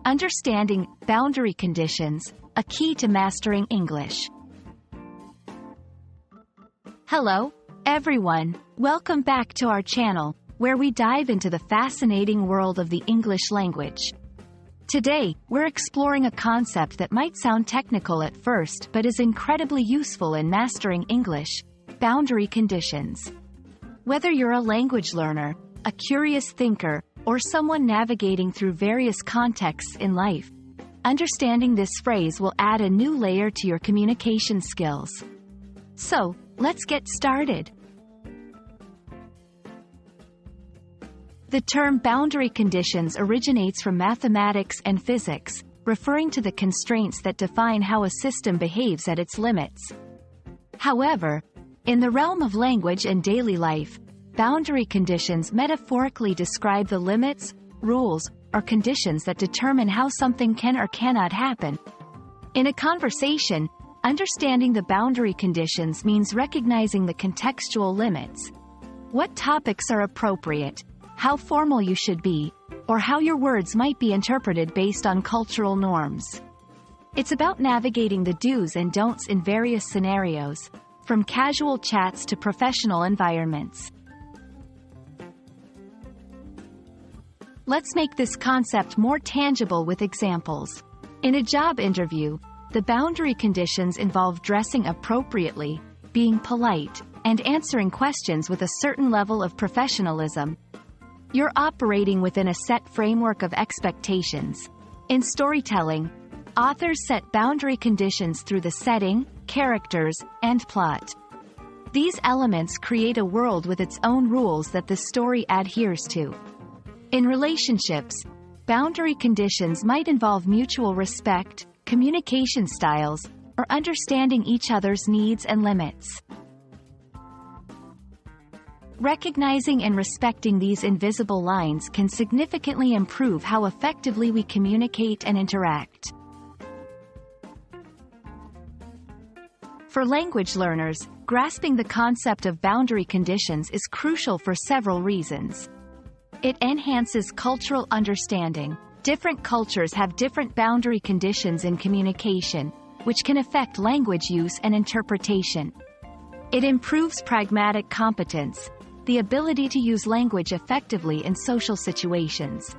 Understanding boundary conditions, a key to mastering English. Hello, everyone. Welcome back to our channel, where we dive into the fascinating world of the English language. Today, we're exploring a concept that might sound technical at first but is incredibly useful in mastering English: boundary conditions. Whether you're a language learner, a curious thinker, or someone navigating through various contexts in life, understanding this phrase will add a new layer to your communication skills. So, let's get started. The term boundary conditions originates from mathematics and physics, referring to the constraints that define how a system behaves at its limits. However, in the realm of language and daily life, boundary conditions metaphorically describe the limits, rules, or conditions that determine how something can or cannot happen. In a conversation, understanding the boundary conditions means recognizing the contextual limits. What topics are appropriate, how formal you should be, or how your words might be interpreted based on cultural norms. It's about navigating the do's and don'ts in various scenarios, from casual chats to professional environments. Let's make this concept more tangible with examples. In a job interview, the boundary conditions involve dressing appropriately, being polite, and answering questions with a certain level of professionalism. You're operating within a set framework of expectations. In storytelling, authors set boundary conditions through the setting, characters, and plot. These elements create a world with its own rules that the story adheres to. In relationships, boundary conditions might involve mutual respect, communication styles, or understanding each other's needs and limits. Recognizing and respecting these invisible lines can significantly improve how effectively we communicate and interact. For language learners, grasping the concept of boundary conditions is crucial for several reasons. It enhances cultural understanding. Different cultures have different boundary conditions in communication, which can affect language use and interpretation. It improves pragmatic competence, the ability to use language effectively in social situations.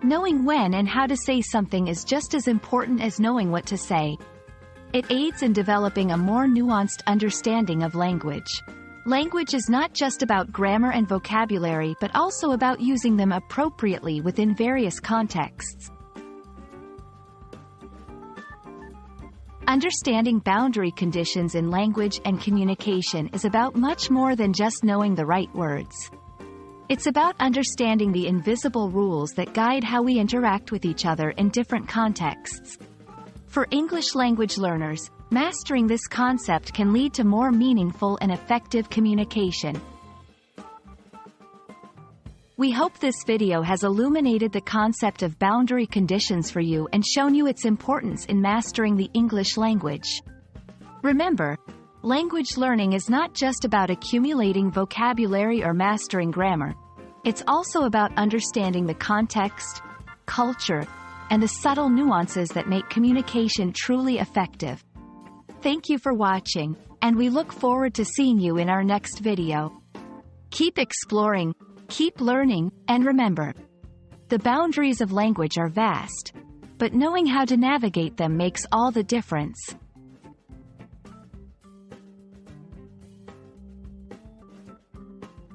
Knowing when and how to say something is just as important as knowing what to say. It aids in developing a more nuanced understanding of language. Language is not just about grammar and vocabulary but also about using them appropriately within various contexts. Understanding boundary conditions in language and communication is about much more than just knowing the right words. It's about understanding the invisible rules that guide how we interact with each other in different contexts. For English language learners, mastering this concept can lead to more meaningful and effective communication. We hope this video has illuminated the concept of boundary conditions for you and shown you its importance in mastering the English language. Remember, language learning is not just about accumulating vocabulary or mastering grammar. It's also about understanding the context, culture, and the subtle nuances that make communication truly effective. Thank you for watching, and we look forward to seeing you in our next video. Keep exploring, keep learning, and remember, the boundaries of language are vast, but knowing how to navigate them makes all the difference.